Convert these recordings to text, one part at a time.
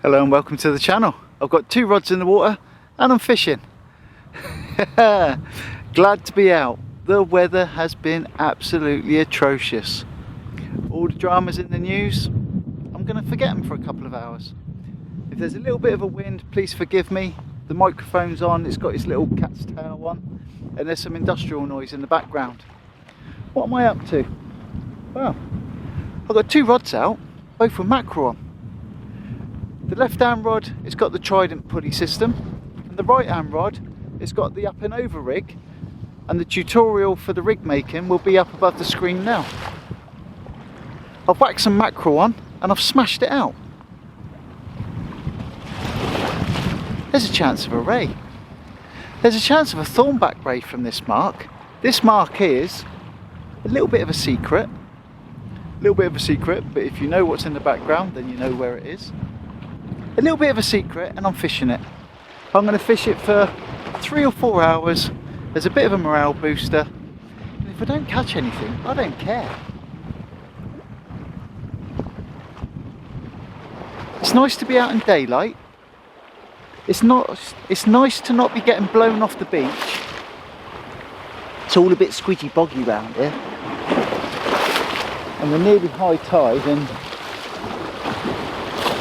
Hello and welcome to the channel. I've got two rods in the water and I'm fishing. Glad to be out. The weather has been absolutely atrocious. All the dramas in the news, I'm going to forget them for a couple of hours. If there's a little bit of a wind, please forgive me. The microphone's on, it's got its little cat's tail on, and there's some industrial noise in the background. What am I up to? Well, I've got two rods out, both with mackerel on. The left hand rod, it's got the Trident pulley system, and the right hand rod, it's got the up and over rig, and the tutorial for the rig making will be up above the screen now. I've whacked some mackerel on and I've smashed it out. There's a chance of a ray. There's a chance of a thornback ray from this mark. This mark is a little bit of a secret. But if you know what's in the background, then you know where it is. A little bit of a secret, and I'm fishing it. I'm going to fish it for 3 or 4 hours. There's a bit of a morale booster, and if I don't catch anything, I don't care. It's nice to be out in daylight. It's nice to not be getting blown off the beach. It's all a bit squidgy boggy round here, and we're nearly high tide, and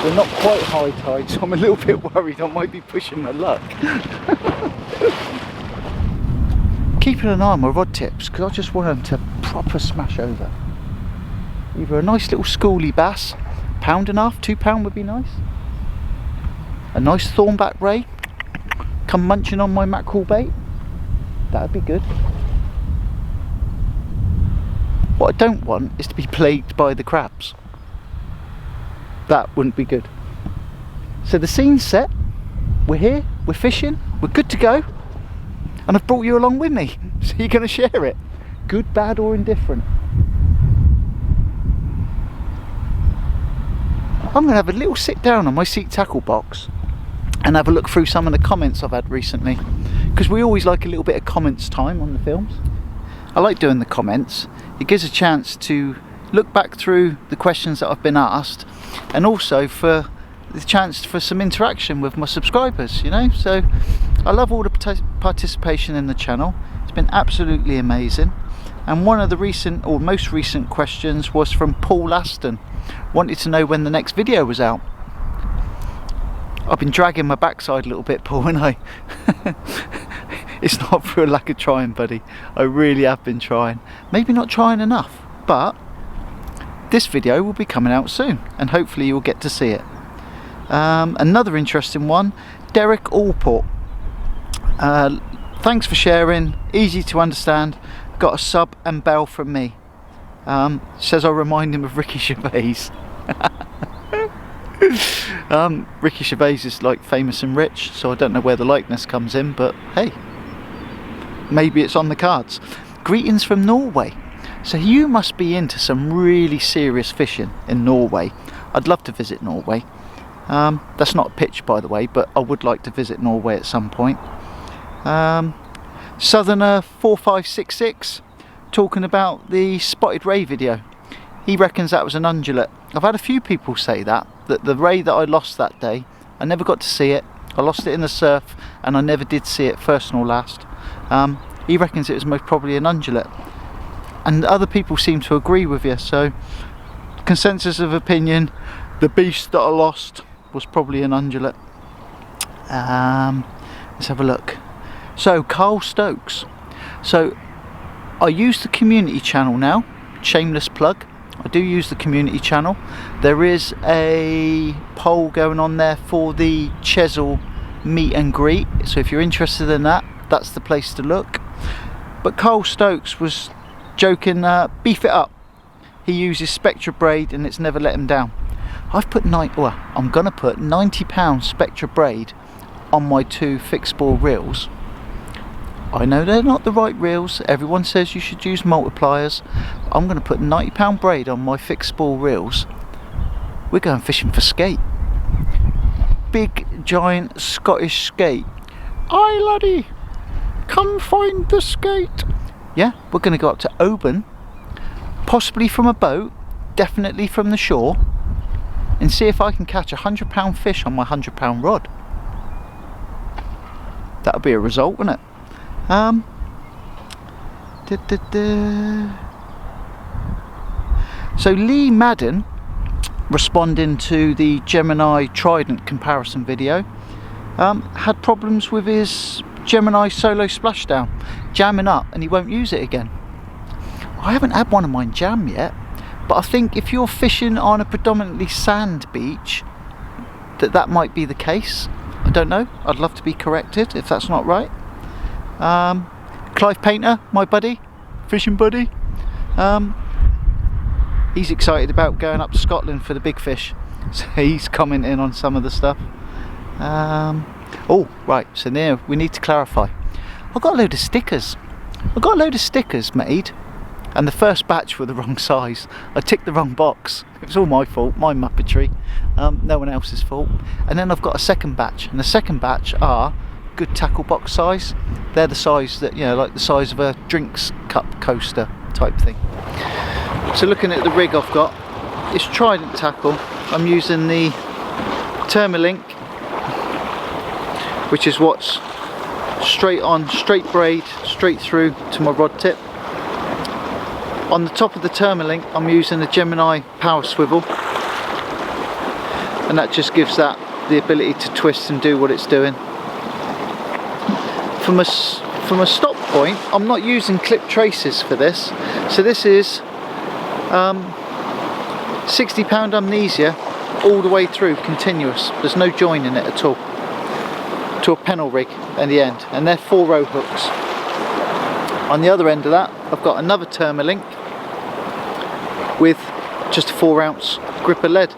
we're not quite high tide, so I'm a little bit worried I might be pushing my luck. Keeping an eye on my rod tips, because I just want them to proper smash over. Either a nice little schoolie bass, £1.5, £2 would be nice. A nice thornback ray, come munching on my mackerel bait, that would be good. What I don't want is to be plagued by the crabs. That wouldn't be good. So the scene's set, we're here, we're fishing, we're good to go, and I've brought you along with me, so you're going to share it, good, bad or indifferent. I'm going to have a little sit down on my seat tackle box and have a look through some of the comments I've had recently, because we always like a little bit of comments time on the films. I like doing the comments. It gives a chance to look back through the questions that I've been asked, and also for the chance for some interaction with my subscribers, you know. So I love all the participation in the channel. It's been absolutely amazing. And one of the recent or most recent questions was from Paul Aston. Wanted to know when the next video was out. I've been dragging my backside a little bit, Paul, and I it's not for a lack of trying, buddy. I really have been trying. Maybe not trying enough, but this video will be coming out soon, and hopefully you'll get to see it. Another interesting one, Derek Allport. Thanks for sharing, easy to understand. Got a sub and bell from me. Says I remind him of Ricky Gervais. Ricky Gervais is like famous and rich, so I don't know where the likeness comes in, but hey, maybe it's on the cards. Greetings from Norway. So you must be into some really serious fishing in Norway. I'd love to visit Norway. That's not a pitch, by the way, but I would like to visit Norway at some point. Southerner 4566 talking about the spotted ray video. He reckons that was an ungulate. I've had a few people say that the ray that I lost that day, I never got to see it. I lost it in the surf and I never did see it, first nor last. He reckons it was most probably an ungulate, and other people seem to agree with you. So consensus of opinion, the beast that I lost was probably an ungulate. Let's have a look. So Carl Stokes, so I use the community channel now, shameless plug. I do use the community channel. There is a poll going on there for the Chesil meet and greet, so if you're interested in that, that's the place to look. But Carl Stokes was joking, beef it up. He uses Spectra braid and it's never let him down. I'm gonna put £90 Spectra braid on my two fixed bore reels. I know they're not the right reels, everyone says you should use multipliers. I'm going to put £90 braid on my fixed ball reels. We're going fishing for skate. Big giant Scottish skate. Aye laddie, come find the skate. Yeah, we're going to go up to Oban, possibly from a boat, definitely from the shore. and see if I can catch a £100 fish on my £100 rod. That would be a result, wouldn't it? So Lee Madden, responding to the Gemini Trident comparison video, had problems with his Gemini Solo Splashdown, jamming up, and he won't use it again. I haven't had one of mine jam yet, but I think if you're fishing on a predominantly sand beach, that might be the case. I don't know, I'd love to be corrected if that's not right. Clive Painter, my buddy, fishing buddy, he's excited about going up to Scotland for the big fish, so he's commenting on some of the stuff. Oh right, so now we need to clarify. I've got a load of stickers. I've got a load of stickers made, and the first batch were the wrong size. I ticked the wrong box. It was all my fault, my muppetry, no one else's fault. And then I've got a second batch, and the second batch are good tackle box size. They're the size that, you know, like the size of a drinks cup coaster type thing. So looking at the rig I've got, it's Trident tackle. I'm using the Thermalink, which is what's straight on, straight braid, straight through to my rod tip. On the top of the Thermalink, I'm using the Gemini power swivel, and that just gives that the ability to twist and do what it's doing. From a stop point, I'm not using clip traces for this, so this is £60 amnesia all the way through, continuous. There's no join in it at all, to a pennel rig at the end, and they're 4-row hooks. On the other end of that, I've got another Thermalink with just a 4-ounce gripper lead.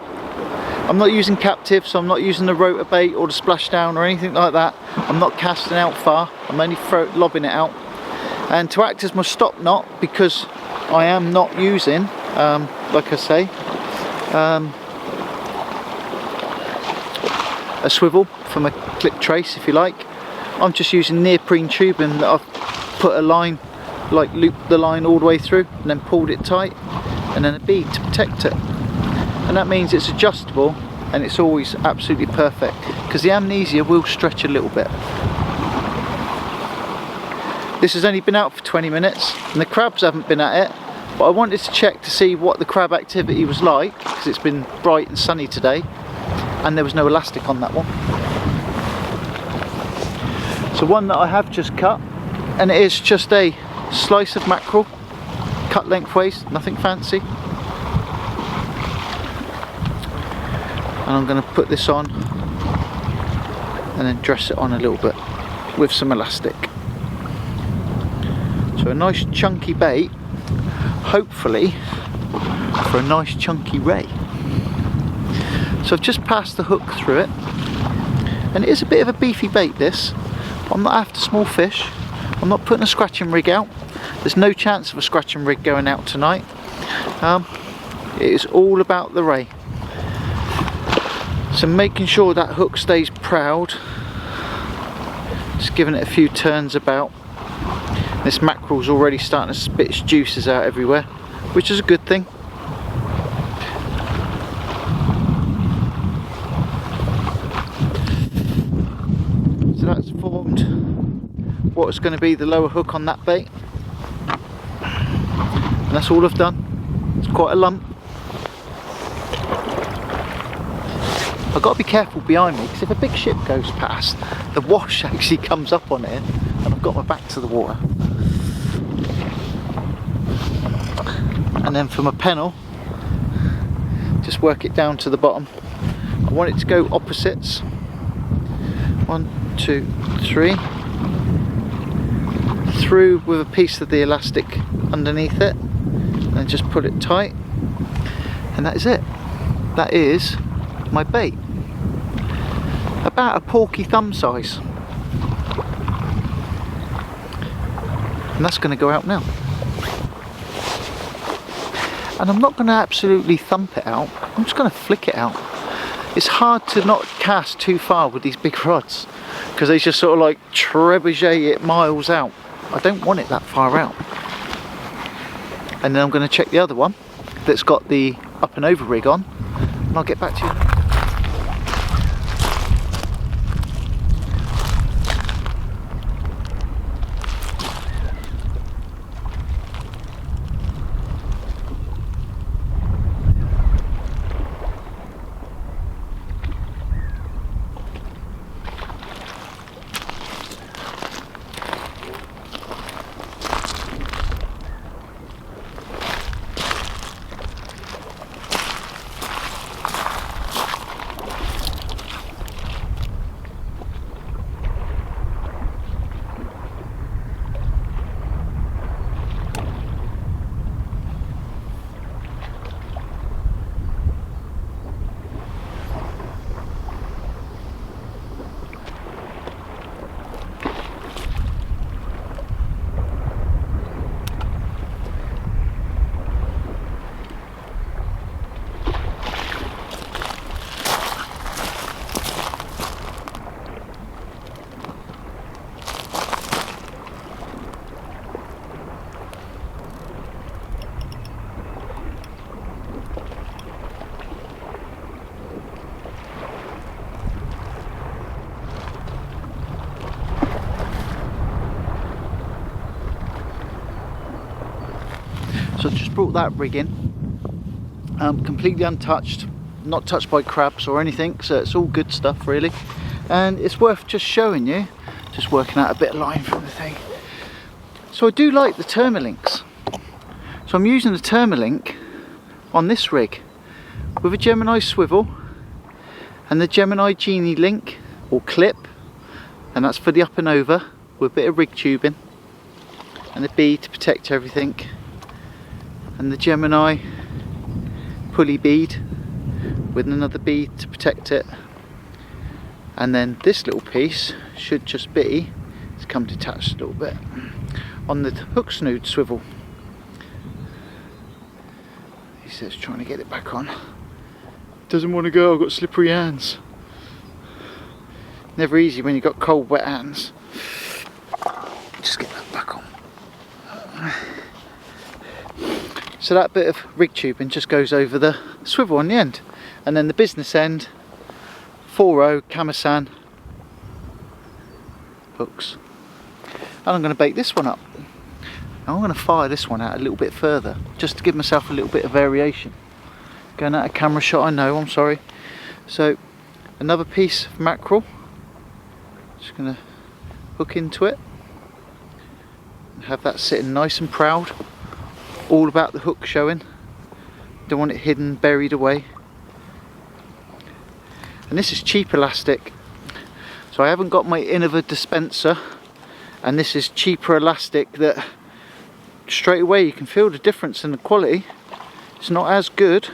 I'm not using captive, so I'm not using the rotor bait or the splashdown or anything like that. I'm not casting out far, I'm only lobbing it out. And to act as my stop knot, because I am not using, like I say, a swivel for my clip trace, if you like, I'm just using neoprene tubing that I've put a line, like looped the line all the way through and then pulled it tight, and then a bead to protect it. And that means it's adjustable, and it's always absolutely perfect, because the amnesia will stretch a little bit. This has only been out for 20 minutes and the crabs haven't been at it, but I wanted to check to see what the crab activity was like, because it's been bright and sunny today and there was no elastic on that one. So one that I have just cut, and it is just a slice of mackerel, cut lengthways, nothing fancy. And I'm going to put this on and then dress it on a little bit with some elastic. So a nice chunky bait, hopefully for a nice chunky ray. So I've just passed the hook through it, and it is a bit of a beefy bait this. I'm not after small fish, I'm not putting a scratching rig out. There's no chance of a scratching rig going out tonight. It is all about the ray. So making sure that hook stays proud, just giving it a few turns about. This mackerel's already starting to spit its juices out everywhere, which is a good thing. So that's formed what is going to be the lower hook on that bait, and that's all I've done. It's quite a lump. I've got to be careful behind me, because if a big ship goes past, the wash actually comes up on it, and I've got my back to the water. And then for my pennel, just work it down to the bottom. I want it to go opposites. 1, 2, 3. Through with a piece of the elastic underneath it, and then just put it tight, and that is it. That is my bait. About a porky thumb size. And that's going to go out now. And I'm not going to absolutely thump it out, I'm just going to flick it out. It's hard to not cast too far with these big rods, because they just sort of like trebuchet it miles out. I don't want it that far out. And then I'm going to check the other one that's got the up and over rig on, and I'll get back to you. So I just brought that rig in, completely untouched, not touched by crabs or anything, so it's all good stuff really. And it's worth just showing you, just working out a bit of line from the thing. So I do like the Termalinks. So I'm using the Termalink on this rig with a Gemini swivel and the Gemini Genie link or clip, and that's for the up and over with a bit of rig tubing and a bead to protect everything, and the Gemini pulley bead with another bead to protect it, and then this little piece should just be, it's come detached a little bit, on the hook snood swivel. He says trying to get it back on, doesn't want to go, I've got slippery hands. Never easy when you've got cold wet hands. Just get that back on. So that bit of rig tubing just goes over the swivel on the end, and then the business end 4-0 Kamasan hooks. And I'm going to bait this one up. I'm going to fire this one out a little bit further just to give myself a little bit of variation. Going out of camera shot, I know, I'm sorry. So another piece of mackerel, just going to hook into it and have that sitting nice and proud. All about the hook showing, don't want it hidden, buried away. And this is cheap elastic, so I haven't got my Innova dispenser, and this is cheaper elastic that straight away you can feel the difference in the quality. It's not as good,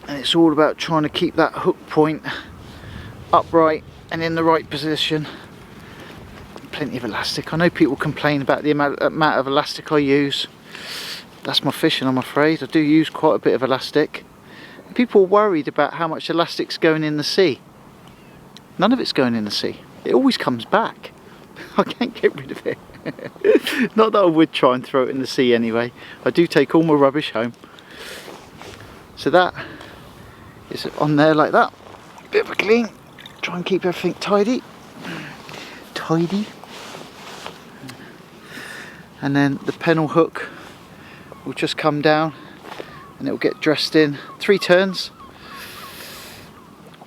and it's all about trying to keep that hook point upright and in the right position. Plenty of elastic. I know people complain about the amount of elastic I use. That's my fishing, I'm afraid. I do use quite a bit of elastic. People are worried about how much elastic's going in the sea. None of it's going in the sea. It always comes back. I can't get rid of it. Not that I would try and throw it in the sea anyway. I do take all my rubbish home. So that is on there like that. Bit of a clean. Try and keep everything tidy. Tidy. And then the pennel hook will just come down and it will get dressed in 3 turns.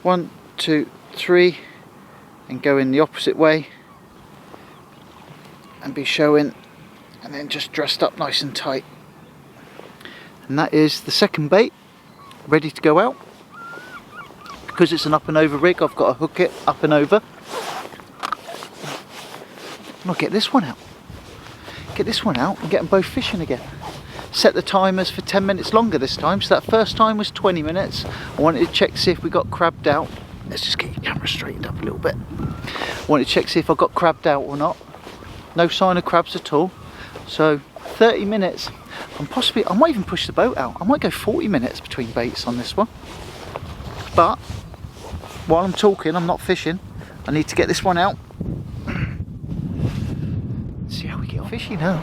1, 2, 3, and go in the opposite way and be showing, and then just dressed up nice and tight. And that is the second bait ready to go out. Because it's an up and over rig, I've got to hook it up and over. And I'll get this one out. Get this one out and get them both fishing again. Set the timers for 10 minutes longer this time. So that first time was 20 minutes. I wanted to check to see if we got crabbed out. Let's just get your camera straightened up a little bit. I wanted to check to see if I got crabbed out or not. No sign of crabs at all. So 30 minutes. I might even push the boat out. I might go 40 minutes between baits on this one. But while I'm talking, I'm not fishing. I need to get this one out. See how we get on. Fishy now.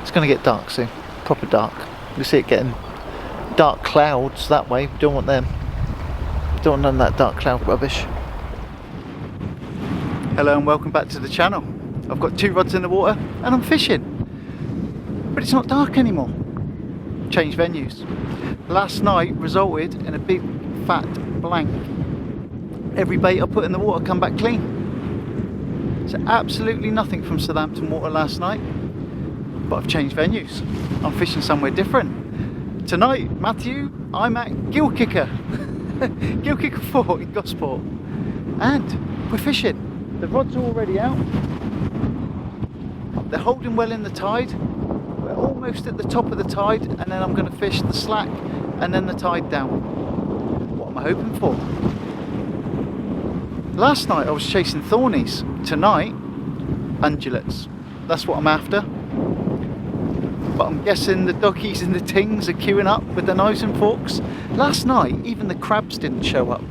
It's going to get dark soon. Proper dark. You'll see it getting dark clouds that way. We don't want them. Don't want none of that dark cloud rubbish. Hello and welcome back to the channel. I've got 2 rods in the water and I'm fishing. But it's not dark anymore. Change venues. Last night resulted in a big fat blank. Every bait I put in the water come back clean. So absolutely nothing from Southampton water last night. But I've changed venues. I'm fishing somewhere different. Tonight, Matthew, I'm at Gill Kicker. Gill Kicker Fort in Gosport. And we're fishing. The rods are already out. They're holding well in the tide. We're almost at the top of the tide, and then I'm going to fish the slack and then the tide down. What am I hoping for? Last night I was chasing thornies. Tonight, undulates. That's what I'm after. But I'm guessing the doggies and the tings are queuing up with their knives and forks. Last night, even the crabs didn't show up.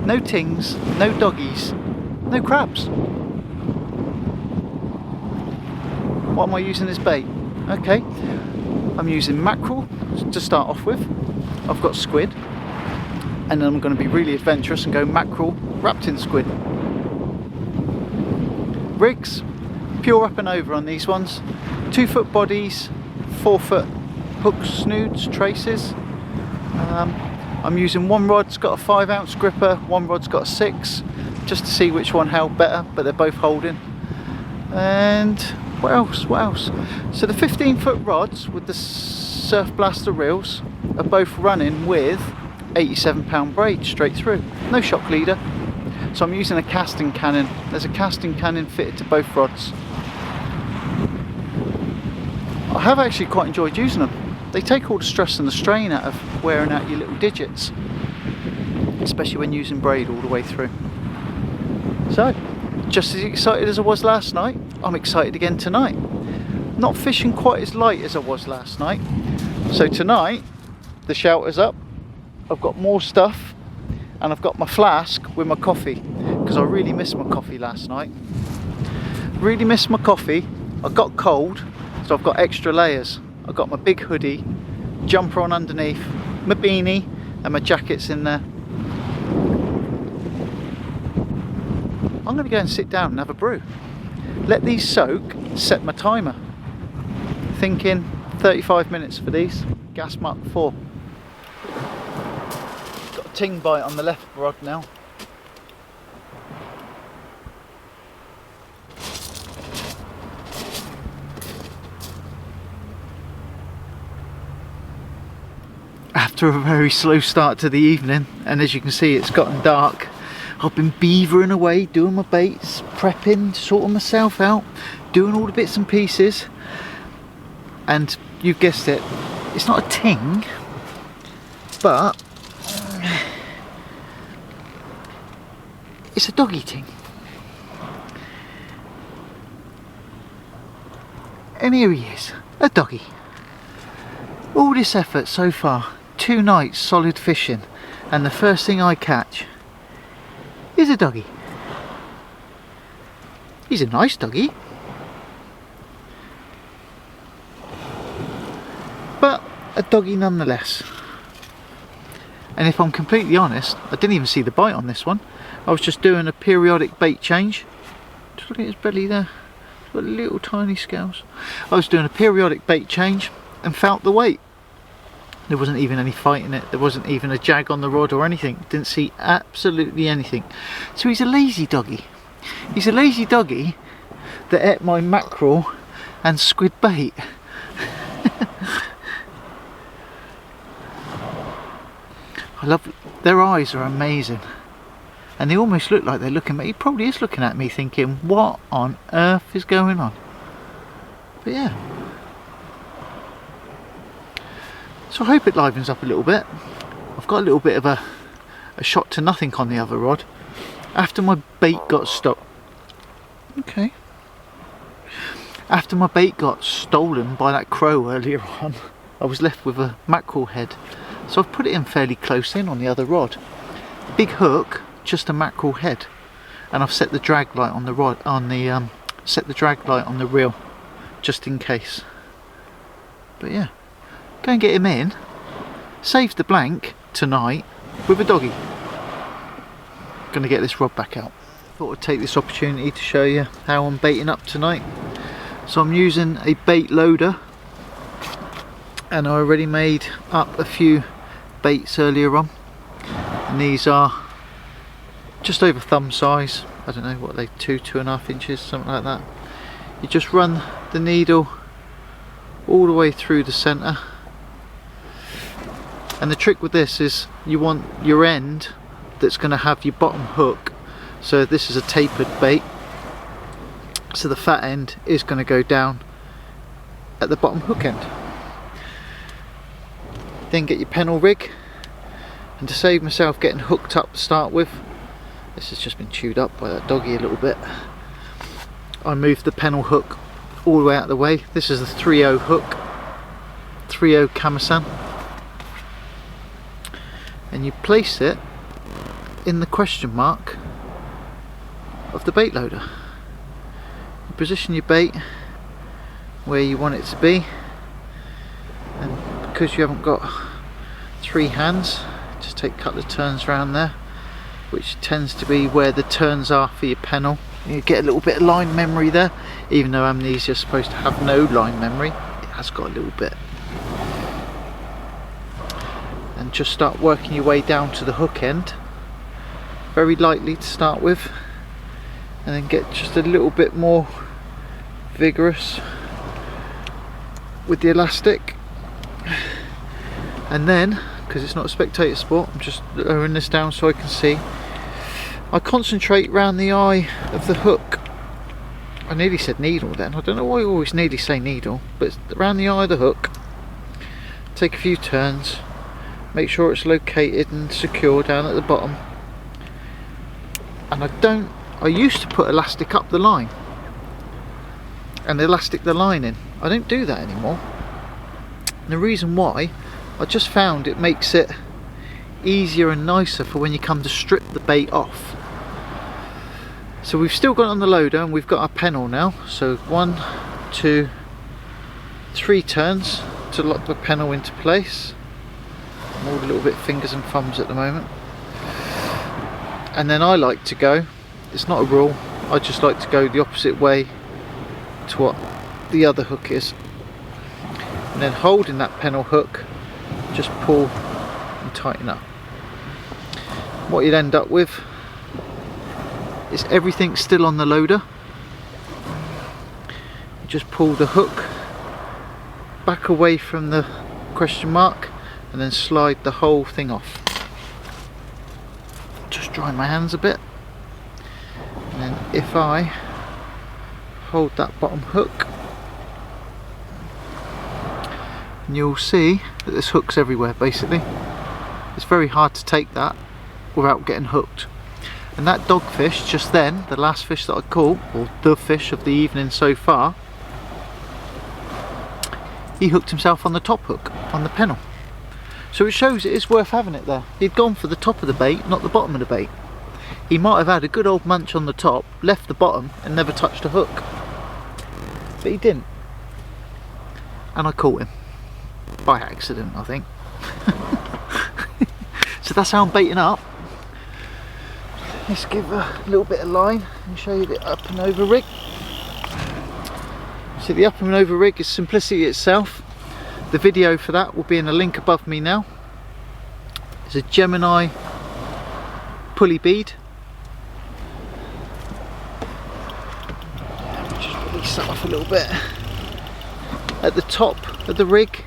No tings, no doggies, no crabs. What am I using as bait? Okay, I'm using mackerel to start off with. I've got squid, and then I'm going to be really adventurous and go mackerel wrapped in squid. Rigs, pure up and over on these ones. 2-foot bodies, 4-foot hooks, snoods, traces. I'm using one rod's got a 5-ounce gripper, one rod's got a 6, just to see which one held better, but they're both holding. And what else? So the 15-foot rods with the Surf Blaster reels are both running with 87-pound braid straight through, no shock leader. So I'm using a casting cannon. There's a casting cannon fitted to both rods. I have actually quite enjoyed using them. They take all the stress and the strain out of wearing out your little digits, especially when using braid all the way through. So, just as excited as I was last night, I'm excited again tonight. Not fishing quite as light as I was last night. So tonight, the shelter's up, I've got more stuff, and I've got my flask with my coffee, because I really missed my coffee last night. Really missed my coffee. I got cold, so I've got extra layers. I've got my big hoodie, jumper on underneath, my beanie, and my jacket's in there. I'm going to go and sit down and have a brew. Let these soak, set my timer. Thinking 35 minutes for these, gas mark 4. Got a ting bite on the left rod now. After a very slow start to the evening, and as you can see it's gotten dark, I've been beavering away, doing my baits, prepping, sorting myself out, doing all the bits and pieces, and you've guessed it, it's not a ting, but it's a doggy ting. And here he is, a doggy. All this effort so far, 2 nights solid fishing, and the first thing I catch is a doggy. He's a nice doggy, but a doggy nonetheless. And if I'm completely honest, I didn't even see the bite on this one. I was just doing a periodic bait change. Just look at his belly there, it's got little tiny scales. I was doing a periodic bait change and felt the weight. There wasn't even any fight in it. There wasn't even a jag on the rod or anything. Didn't see absolutely anything. So he's a lazy doggy. He's a lazy doggy that ate my mackerel and squid bait. I love, their eyes are amazing. And they almost look like they're looking at me. He probably is looking at me thinking, what on earth is going on? But yeah. So I hope it livens up a little bit. I've got a little bit of a shot to nothing on the other rod. After my bait got stopped. Okay. After my bait got stolen by that crow earlier on, I was left with a mackerel head. So I've put it in fairly close in on the other rod. Big hook, just a mackerel head. And I've set the drag light on the rod, set the drag light on the reel, just in case. But yeah. Go and get him in, save the blank tonight with a doggy. Gonna get this rod back out. Thought I'd take this opportunity to show you how I'm baiting up tonight. So I'm using a bait loader, and I already made up a few baits earlier on, and these are just over thumb size. I don't know what they, 2.5 inches, something like that. You just run the needle all the way through the center, and the trick with this is you want your end that's going to have your bottom hook. So this is a tapered bait, so the fat end is going to go down at the bottom hook end. Then get your pennel rig, and to save myself getting hooked up to start with, this has just been chewed up by that doggy a little bit, I moved the pennel hook all the way out of the way. This is the 3.0 hook, 3.0 Kamasan, and you place it in the question mark of the bait loader. You position your bait where you want it to be, and because you haven't got 3 hands, just take a couple of turns around there, which tends to be where the turns are for your pennel. You get a little bit of line memory there, even though amnesia is supposed to have no line memory, it has got a little bit. And just start working your way down to the hook end, very lightly to start with, and then get just a little bit more vigorous with the elastic. And then, because it's not a spectator sport, I'm just lowering this down so I can see, I concentrate round the eye of the hook. I nearly said needle then, I don't know why I always nearly say needle, but it's around the eye of the hook. Take a few turns, make sure it's located and secure down at the bottom. And I used to put elastic up the line and elastic the line in. I don't do that anymore. And the reason why, I just found it makes it easier and nicer for when you come to strip the bait off. So we've still got it on the loader, and we've got our pennel now. So 1, 2, 3 turns to lock the pennel into place. I'm all a little bit fingers and thumbs at the moment. And then I like to go, it's not a rule, I just like to go the opposite way to what the other hook is. And then holding that pennel hook, just pull and tighten up. What you'd end up with is everything still on the loader. You just pull the hook back away from the question mark and then slide the whole thing off. Just dry my hands a bit, and then if I hold that bottom hook, and you'll see that there's hooks everywhere. Basically it's very hard to take that without getting hooked. And that dogfish just then, the last fish that I caught, or the fish of the evening so far, he hooked himself on the top hook on the pennel. So it shows it is worth having it there. He'd gone for the top of the bait, not the bottom of the bait. He might have had a good old munch on the top, left the bottom and never touched a hook, but he didn't, and I caught him by accident, I think. So that's how I'm baiting up. Let's give a little bit of line and show you the up and over rig. So the up and over rig is simplicity itself. The video for that will be in a link above me now. It's a Gemini pulley bead. Just release that off a little bit. At the top of the rig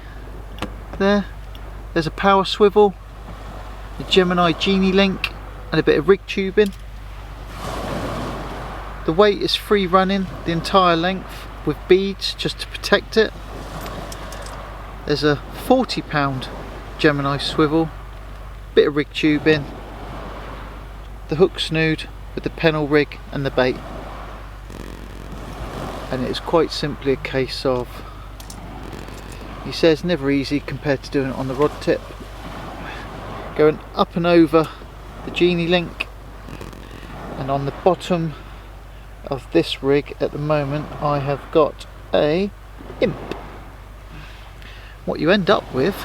there's a power swivel, a Gemini genie link and a bit of rig tubing. The weight is free running the entire length with beads just to protect it. There's a 40-pound Gemini swivel, bit of rig tubing, the hook snood with the pennel rig and the bait. And it's quite simply a case of, he says never easy compared to doing it on the rod tip, going up and over the genie link, and on the bottom of this rig at the moment I have got a imp. What you end up with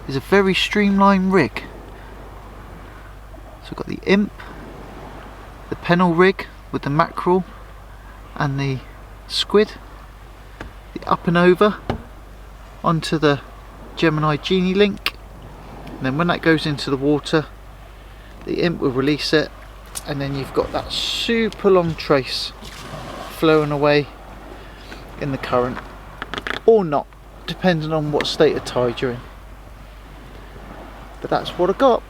is a very streamlined rig. So I've got the imp, the pennel rig with the mackerel and the squid, the up and over onto the Gemini Genie link, and then when that goes into the water, the imp will release it, and then you've got that super long trace flowing away in the current, or not, depending on what state of tide you're in. But that's what I got,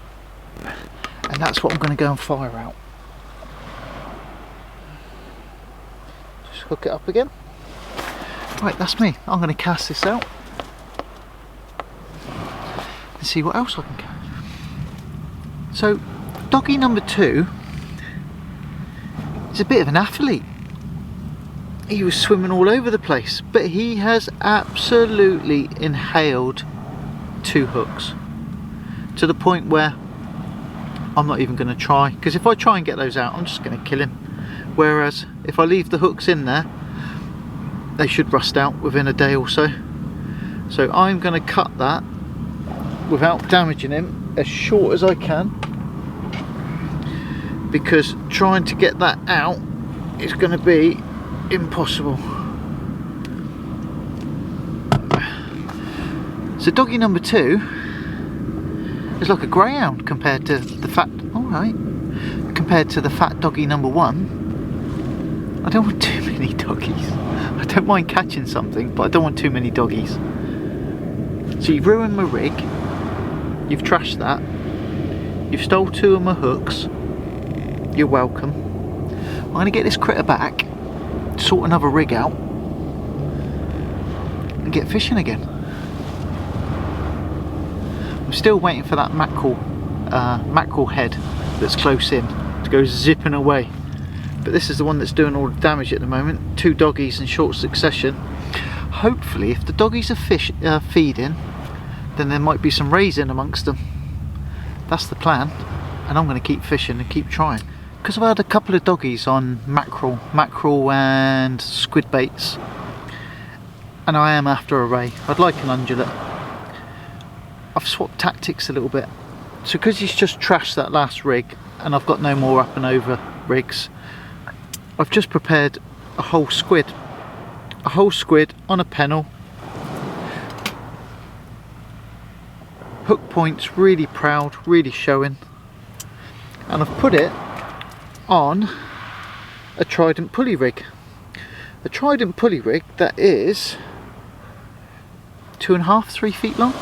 and that's what I'm going to go and fire out. Just hook it up again. Right, that's me. I'm going to cast this out and see what else I can catch. So doggy number 2 is a bit of an athlete. He was swimming all over the place, but he has absolutely inhaled 2 hooks to the point where I'm not even going to try, because if I try and get those out, I'm just going to kill him. Whereas if I leave the hooks in there, they should rust out within a day or so. So I'm going to cut that without damaging him as short as I can, because trying to get that out is going to be impossible. So doggy number 2 is like a greyhound compared to the fat, compared to the fat doggy number 1. I don't want too many doggies. I don't mind catching something, but I don't want too many doggies. So you've ruined my rig, you've trashed that, you've stole 2 of my hooks. You're welcome. I'm going to get this critter back, sort another rig out, and get fishing again. I'm still waiting for that mackerel head that's close in to go zipping away, but this is the one that's doing all the damage at the moment. 2 doggies in short succession. Hopefully if the doggies are feeding, then there might be some raising amongst them. That's the plan, and I'm going to keep fishing and keep trying, because I've had a couple of doggies on mackerel and squid baits, and I am after a ray. I'd like an undulate. I've swapped tactics a little bit, so because he's just trashed that last rig and I've got no more up and over rigs, I've just prepared a whole squid on a pennel, hook points really proud, really showing, and I've put it on a Trident pulley rig. A Trident pulley rig that is 2.5–3 feet long,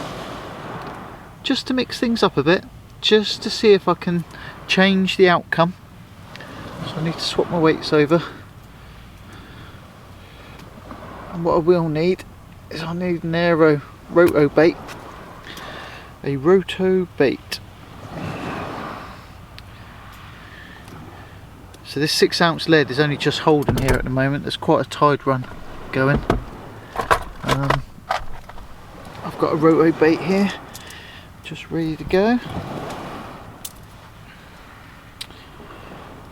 just to mix things up a bit, just to see if I can change the outcome. So I need to swap my weights over, and what I will need is I need an aero roto bait. A roto bait. So this 6-ounce lead is only just holding here at the moment. There's quite a tide run going. I've got a roto bait here, just ready to go.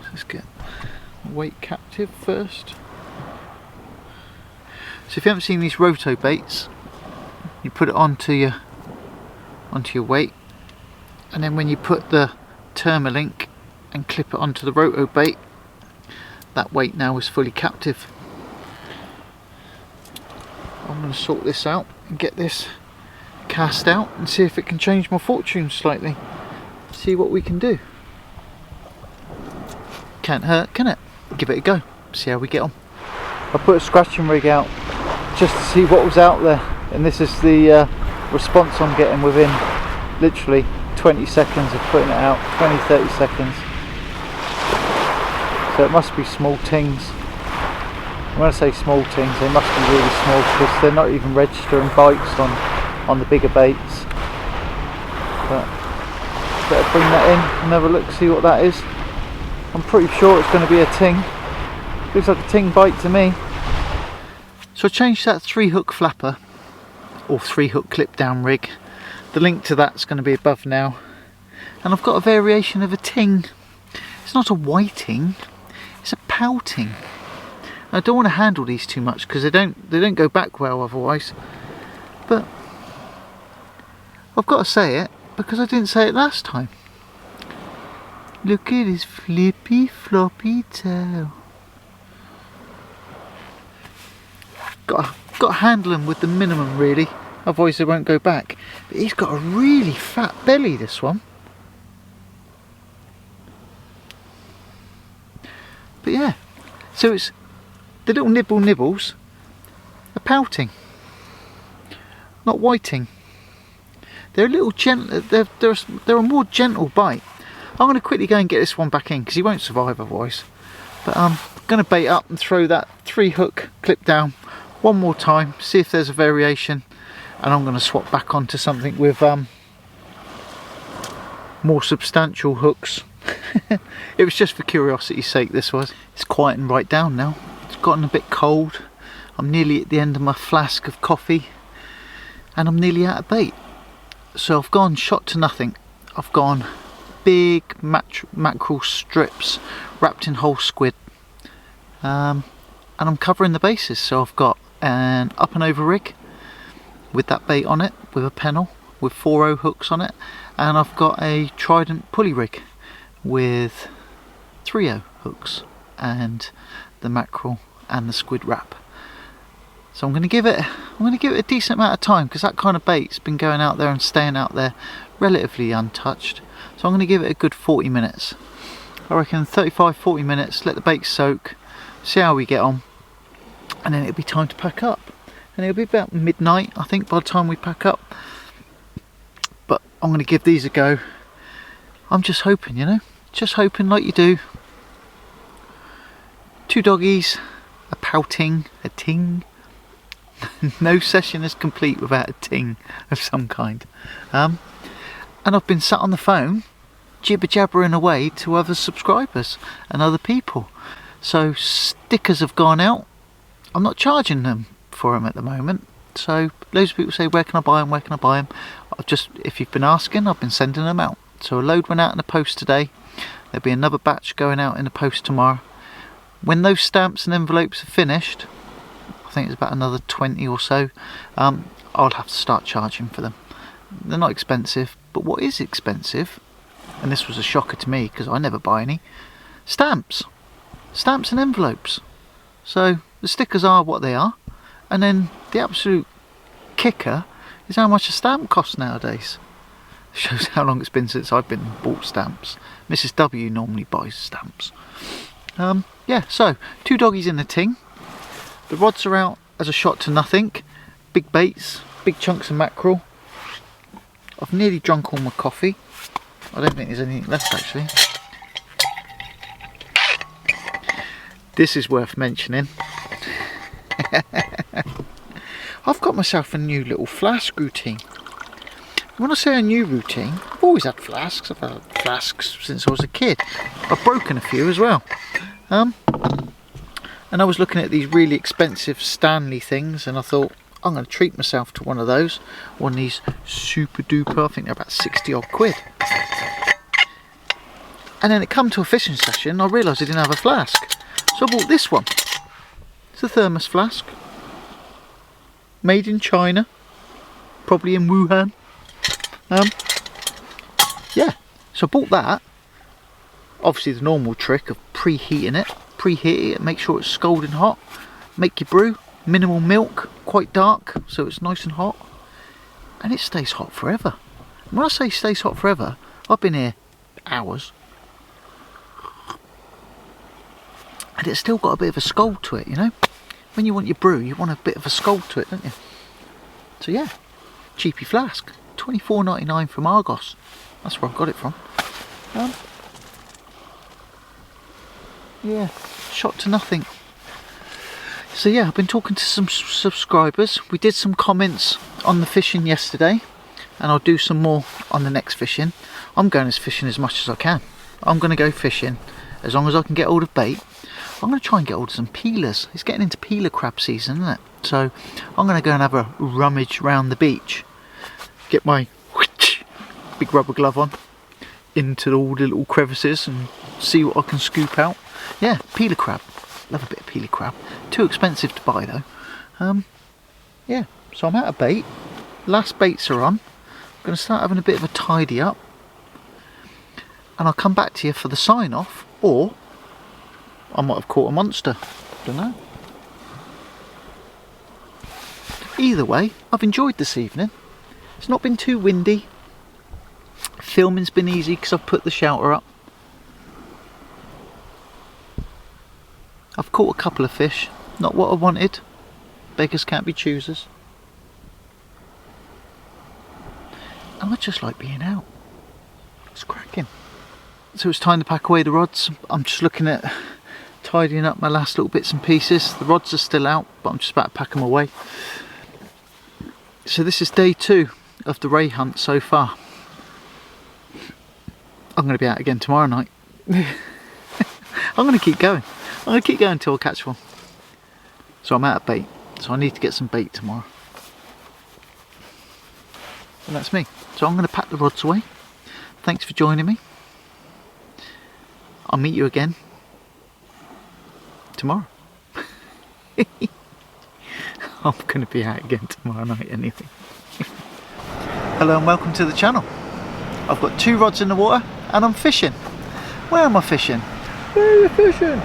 Let's get weight captive first. So if you haven't seen these roto baits, you put it onto your weight, and then when you put the Thermalink and clip it onto the roto bait, that weight now is fully captive. I'm going to sort this out and get this cast out and see if it can change my fortune slightly. See what we can do. Can't hurt, can it? Give it a go, see how we get on. I put a scratching rig out just to see what was out there, and this is the response I'm getting within literally 20 seconds of putting it out. 20–30 seconds. So it must be small tings. When I say small tings, they must be really small, because they're not even registering bites on the bigger baits. But better bring that in and have a look, see what that is. I'm pretty sure it's going to be a ting. Looks like a ting bite to me. So I changed that 3-hook flapper, or 3-hook clip down rig. The link to that's going to be above now, and I've got a variation of a ting. It's not a whiting, it's a pouting. I don't want to handle these too much because they don't go back well otherwise, but I've got to say it because I didn't say it last time. Look at his flippy floppy tail. Got to handle him with the minimum really, otherwise they won't go back. But he's got a really fat belly, this one. But yeah, so it's the little nibbles are pouting, not whiting. They're a little gentle. They're a more gentle bite. I'm going to quickly go and get this one back in because he won't survive otherwise. But I'm going to bait up and throw that 3-hook clip down one more time, see if there's a variation, and I'm going to swap back onto something with more substantial hooks. It was just for curiosity's sake, this was. It's quieting right down now. It's gotten a bit cold. I'm nearly at the end of my flask of coffee and I'm nearly out of bait. So I've gone shot to nothing. I've gone big mackerel strips wrapped in whole squid, and I'm covering the bases. So I've got an up and over rig with that bait on it, with a pennel with 4/0 hooks on it, and I've got a Trident pulley rig with 3/0 hooks and the mackerel and the squid wrap. So I'm going to give it a decent amount of time because that kind of bait's been going out there and staying out there relatively untouched. So I'm going to give it a good 40 minutes. I reckon 35-40 minutes, let the bait soak, see how we get on, and then it'll be time to pack up. And it'll be about midnight, I think, by the time we pack up. But I'm going to give these a go. I'm just hoping, you know, just hoping like you do. 2 doggies, a pouting, a ting. No session is complete without a ting of some kind. And I've been sat on the phone jibber jabbering away to other subscribers and other people. So stickers have gone out. I'm not charging them for them at the moment. So loads of people say, where can I buy them, where can I buy them? If you've been asking, I've been sending them out. So a load went out in the post today. There'll be another batch going out in the post tomorrow. When those stamps and envelopes are finished, I think it's about another 20 or so, I'll have to start charging for them. They're not expensive, but what is expensive, and this was a shocker to me because I never buy any, stamps and envelopes. So the stickers are what they are, and then the absolute kicker is how much a stamp costs nowadays. Shows how long it's been since I've been bought stamps. Mrs. W normally buys stamps. Yeah, so 2 doggies in the ting. The rods are out as a shot to nothing. Big baits, big chunks of mackerel. I've nearly drunk all my coffee. I don't think there's anything left actually. This is worth mentioning. I've got myself a new little flask routine. When I say a new routine, I've always had flasks. I've had flasks since I was a kid. I've broken a few as well. And I was looking at these really expensive Stanley things and I thought, I'm going to treat myself to one of those. One of these super duper, I think they're about 60 odd quid. And then it come to a fishing session, I realised I didn't have a flask. So I bought this one. It's a thermos flask. Made in China. Probably in Wuhan. Yeah, so I bought that. Obviously the normal trick of preheating it. Preheat it, make sure it's scalding hot. Make your brew, minimal milk, quite dark, so it's nice and hot. And it stays hot forever. And when I say stays hot forever, I've been here hours. And it's still got a bit of a scald to it, you know. When you want your brew, you want a bit of a scald to it, don't you? So yeah, cheapy flask. $24.99 from Argos. That's where I got it from. Yeah, shot to nothing. So yeah, I've been talking to some subscribers. We did some comments on the fishing yesterday, and I'll do some more on the next fishing. I'm going fishing as much as I can. I'm going to go fishing as long as I can get hold of bait. I'm going to try and get hold of some peelers. It's getting into peeler crab season, isn't it? So I'm going to go and have a rummage round the beach. Get my big rubber glove on into all the little crevices and see what I can scoop out. Yeah, peeler crab. Love a bit of peeler crab. Too expensive to buy though. Yeah, so I'm out of bait. Last baits are on. going to start having a bit of a tidy up, and I'll come back to you for the sign off, or I might have caught a monster, don't know. Either way, I've enjoyed this evening. It's not been too windy. Filming's been easy because I've put the shelter up. I've caught a couple of fish, not what I wanted. Beggars can't be choosers. And I just like being out. It's cracking. So it's time to pack away the rods. I'm just looking at tidying up my last little bits and pieces. The rods are still out, but I'm just about to pack them away. So this is day 2 of the ray hunt so far. I'm going to be out again tomorrow night. I'm going to keep going. I'm going to keep going until I catch one. So I'm out of bait. So I need to get some bait tomorrow. And that's me. So I'm going to pack the rods away. Thanks for joining me. I'll meet you again tomorrow. I'm going to be out again tomorrow night anyway. Hello and welcome to the channel. I've got 2 rods in the water and I'm fishing. Where am I fishing? Where are you fishing?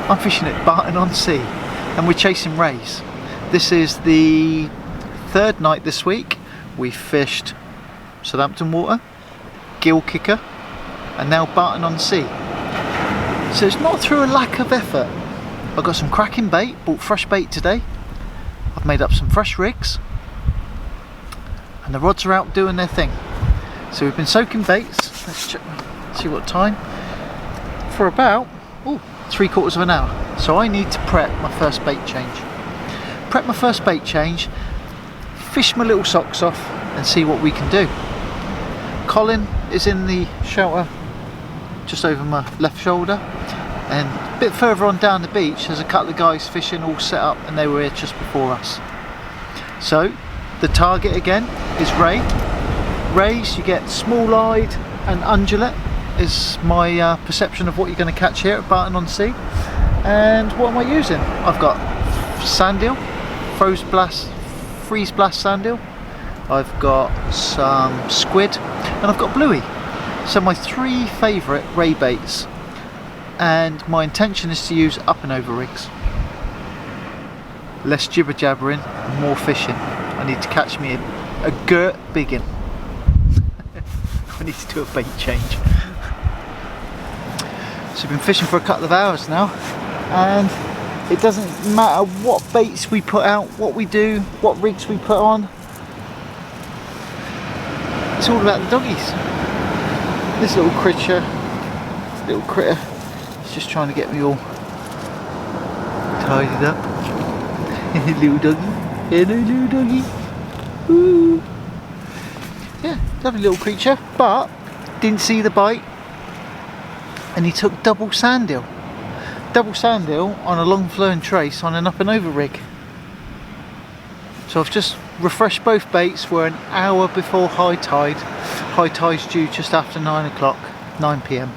I'm fishing at Barton-on-Sea and we're chasing rays. This is the 3rd night this week. We fished Southampton Water, Gill Kicker and now Barton-on-Sea. So it's not through a lack of effort. I've got some cracking bait, bought fresh bait today. I've made up some fresh rigs and the rods are out doing their thing. So we've been soaking baits, let's check, see what time, for about 3/4 of an hour. So I need to prep my first bait change. Prep my first bait change, fish my little socks off and see what we can do. Colin is in the shelter just over my left shoulder, and a bit further on down the beach there's a couple of guys fishing all set up and they were here just before us. So the target again is ray. Rays, you get small-eyed and undulate is my perception of what you're going to catch here at Barton-on-Sea. And what am I using? I've got sand eel, freeze blast sand eel. I've got some squid and I've got bluey. So my 3 favourite ray baits, and my intention is to use up and over rigs. Less jibber jabbering, more fishing. I need to catch me a girt biggin. I need to do a bait change. So we've been fishing for a couple of hours now, and it doesn't matter what baits we put out, what we do, what rigs we put on. It's all about the doggies. This little critter, is just trying to get me all tidied up. Little doggy, hello little doggy. Ooh. Yeah, lovely little creature, but didn't see the bite, and he took double sand eel on a long flowing trace on an up and over rig. So I've just refreshed both baits. We're an hour before high tide. High tide's due just after 9 o'clock, 9 PM.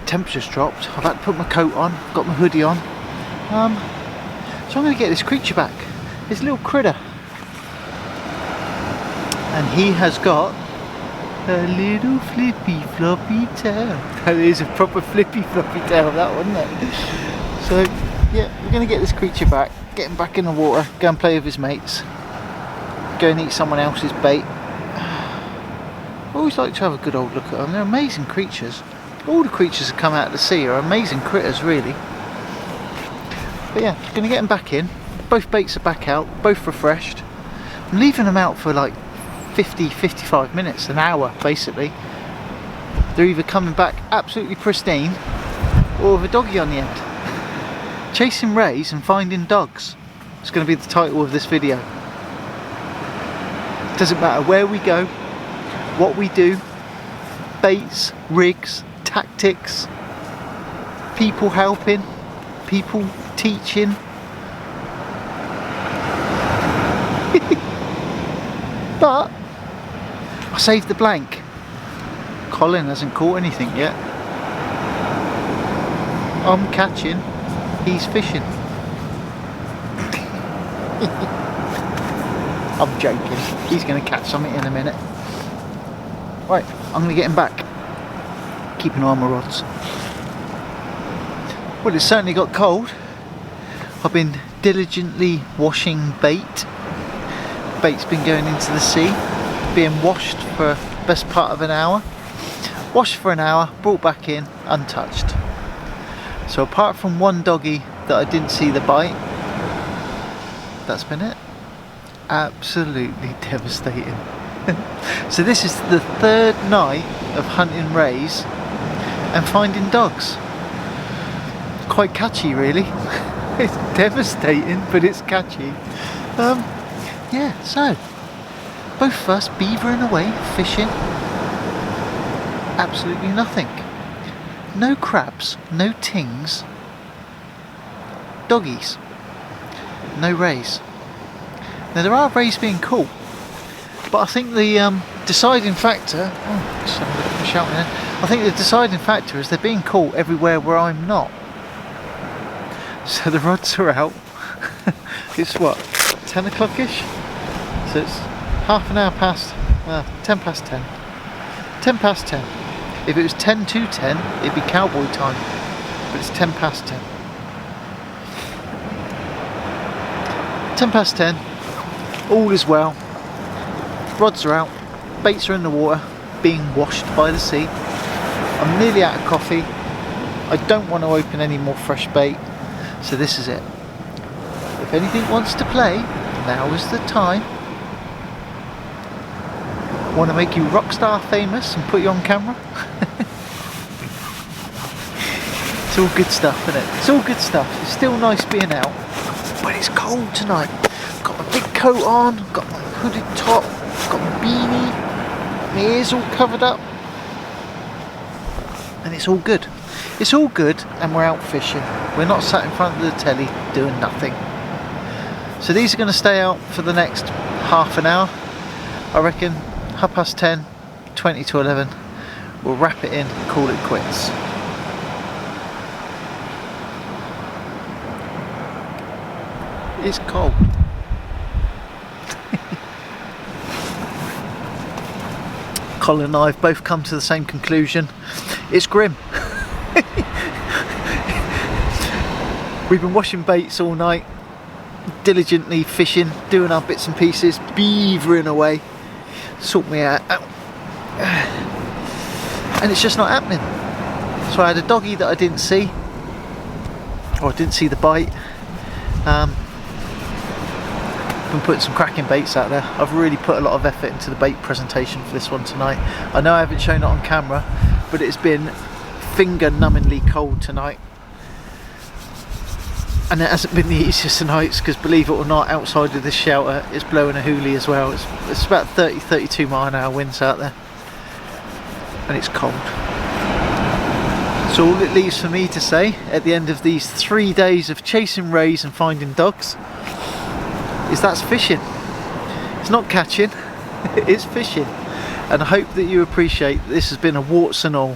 Temperature's dropped. I've had to put my coat on, got my hoodie on. So I'm going to get this creature back, this little critter. And he has got a little flippy floppy tail. That is a proper flippy floppy tail, that one, isn't it? So yeah, we're going to get this creature back, get him back in the water, go and play with his mates, go and eat someone else's bait. I always like to have a good old look at them. They're amazing creatures. All the creatures that come out of the sea are amazing critters, really. But yeah, going to get them back in. Both baits are back out, both refreshed. I'm leaving them out for like 50-55 minutes, an hour basically. They're either coming back absolutely pristine or with a doggy on the end. Chasing rays and finding dogs. It's going to be the title of this video. Doesn't matter where we go, what we do, baits, rigs, tactics, people helping, people teaching. But I saved the blank. Colin hasn't caught anything yet. I'm catching, he's fishing. I'm joking, he's going to catch something in a minute. Right, I'm going to get him back. Keep an eye on my rods. Well, it's certainly got cold. I've been diligently washing bait. Bait's been going into the sea, being washed for the best part of an hour. Washed for an hour, brought back in, untouched. So apart from one doggy that I didn't see the bite, that's been it. Absolutely devastating. So this is the third night of hunting rays and finding dogs. Quite catchy, really. It's devastating, but it's catchy. Yeah, so both of us beavering away, fishing. Absolutely nothing. No crabs, no tings, doggies, no rays. Now there are rays being caught, but I think the deciding factor, I think the deciding factor is they're being caught everywhere where I'm not. So the rods are out. It's what, 10 o'clock-ish? So it's half an hour past, 10 past 10. 10 past 10. If it was 10 to 10, it'd be cowboy time, but it's 10 past 10. 10 past 10, all is well. Rods are out, baits are in the water, being washed by the sea. I'm nearly out of coffee. I don't want to open any more fresh bait, so this is it. If anything wants to play, now is the time. Want to make you rockstar famous and put you on camera? It's all good stuff, isn't it? It's all good stuff. It's still nice being out, but it's cold tonight. Got my big coat on, got my hooded top, got my beanie, my ears all covered up, and it's all good. It's all good, and we're out fishing. We're not sat in front of the telly doing nothing. So these are going to stay out for the next half an hour, I reckon. 10:30, 20 to 11, we'll wrap it in, call it quits. It's cold. Colin and I have both come to the same conclusion. It's grim. We've been washing baits all night, diligently fishing, doing our bits and pieces, beavering away. Sort me out, and it's just not happening. So I had a doggy that I didn't see, or I didn't see the bite. Been putting some cracking baits out there. I've really put a lot of effort into the bait presentation for this one tonight. I know I haven't shown it on camera, but it's been finger-numbingly cold tonight. And it hasn't been the easiest of nights, because believe it or not, outside of this shelter it's blowing a hoolie as well. It's about 30-32 mile an hour winds out there, and it's cold. So all it leaves for me to say at the end of these 3 days of chasing rays and finding dogs is that's fishing. It's not catching, it's fishing. And I hope that you appreciate that this has been a warts and all,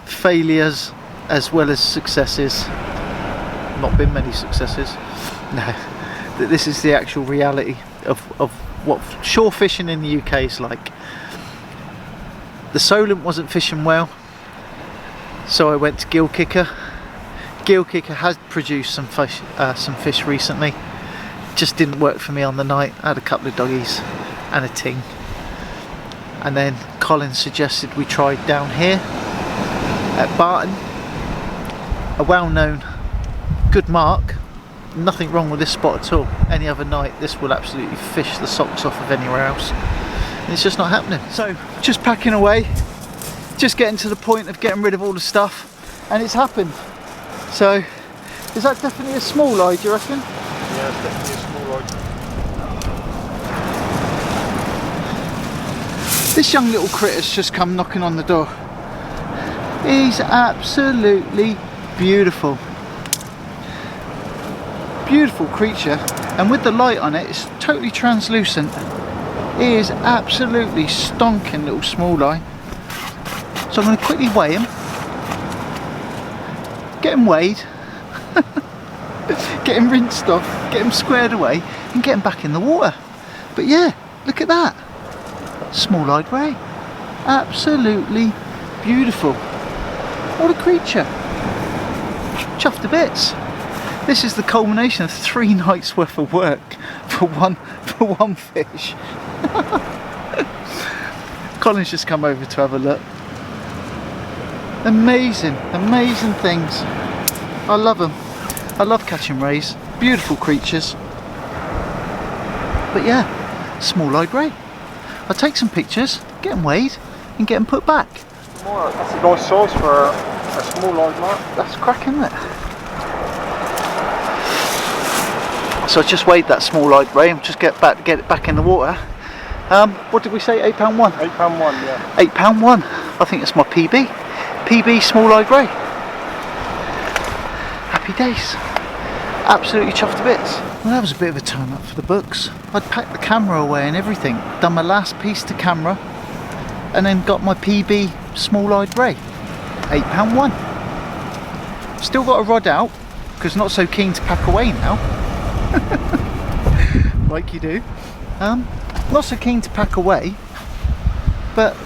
failures as well as successes. Not been many successes, no, that this is the actual reality of what shore fishing in the UK is like. The Solent wasn't fishing well, so I went to Gill Kicker. Gill Kicker has produced some fish recently. Just didn't work for me on the night. I had a couple of doggies and a ting, and then Colin suggested we tried down here at Barton, a well-known good mark. Nothing wrong with this spot at all. Any other night this will absolutely fish the socks off of anywhere else, and it's just not happening. So just packing away, just getting to the point of getting rid of all the stuff, and it's happened. So is that definitely a small eye, do you reckon? Yeah, it's definitely a small eye. This young little critter's just come knocking on the door. He's absolutely beautiful. Beautiful creature, and with the light on it, it's totally translucent. He is absolutely stonking little small eye. So I'm going to quickly weigh him, get him weighed, get him rinsed off, get him squared away, and get him back in the water. But yeah, look at that, small-eyed ray. Absolutely beautiful. What a creature. Chuffed to bits. This is the culmination of 3 nights worth of work for one fish. Colin's just come over to have a look. Amazing, amazing things. I love them. I love catching rays. Beautiful creatures. But yeah, small-eyed ray. I'll take some pictures, get them weighed, and get them put back. That's a nice size for a small-eyed mark. That's cracking, isn't it? So I just weighed that small-eyed ray and just get it back in the water. What did we say? £8 one. £8 one, yeah. £8 one. I think it's my PB. PB small-eyed ray. Happy days. Absolutely chuffed to bits. Well, that was a bit of a turn up for the books. I'd packed the camera away and everything, done my last piece to camera, and then got my PB small-eyed ray. £8 one. Still got a rod out, because not so keen to pack away now. Like you do. Not so keen to pack away, but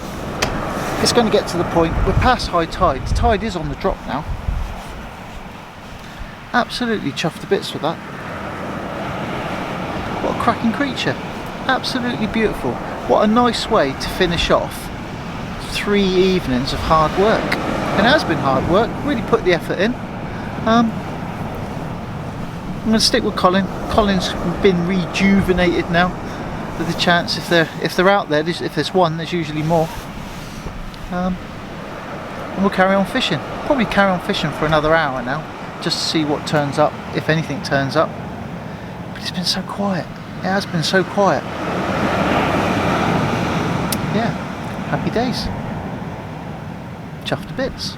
it's going to get to the point. We're past high tide. The tide is on the drop now. Absolutely chuffed to bits with that. What a cracking creature. Absolutely beautiful. What a nice way to finish off 3 evenings of hard work. And it has been hard work, really put the effort in. I'm going to stick with Colin. Colin's been rejuvenated now with the chance, if they're out there, if there's one, there's usually more. And we'll carry on fishing. Probably carry on fishing for another hour now, just to see what turns up, if anything turns up. But it's been so quiet. It has been so quiet. Yeah, happy days. Chuffed to bits.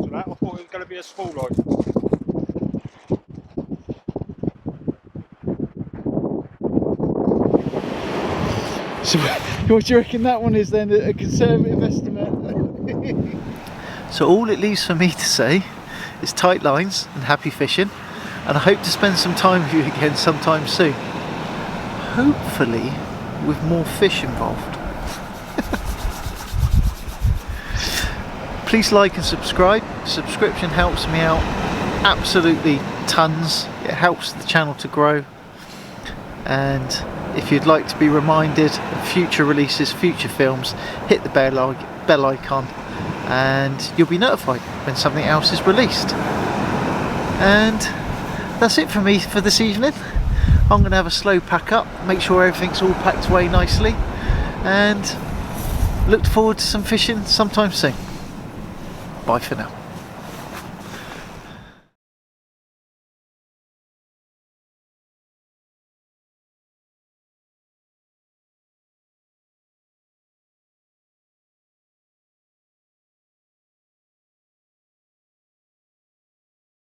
I thought it was going to be a small line. So what do you reckon that one is then, a conservative estimate? So all it leaves for me to say is tight lines and happy fishing, and I hope to spend some time with you again sometime soon. Hopefully with more fish involved. Please like and subscribe. Subscription helps me out absolutely tons. It helps the channel to grow. And if you'd like to be reminded of future releases, future films, hit the bell icon and you'll be notified when something else is released. And that's it for me for this evening. I'm going to have a slow pack up, make sure everything's all packed away nicely, and look forward to some fishing sometime soon. Bye for now.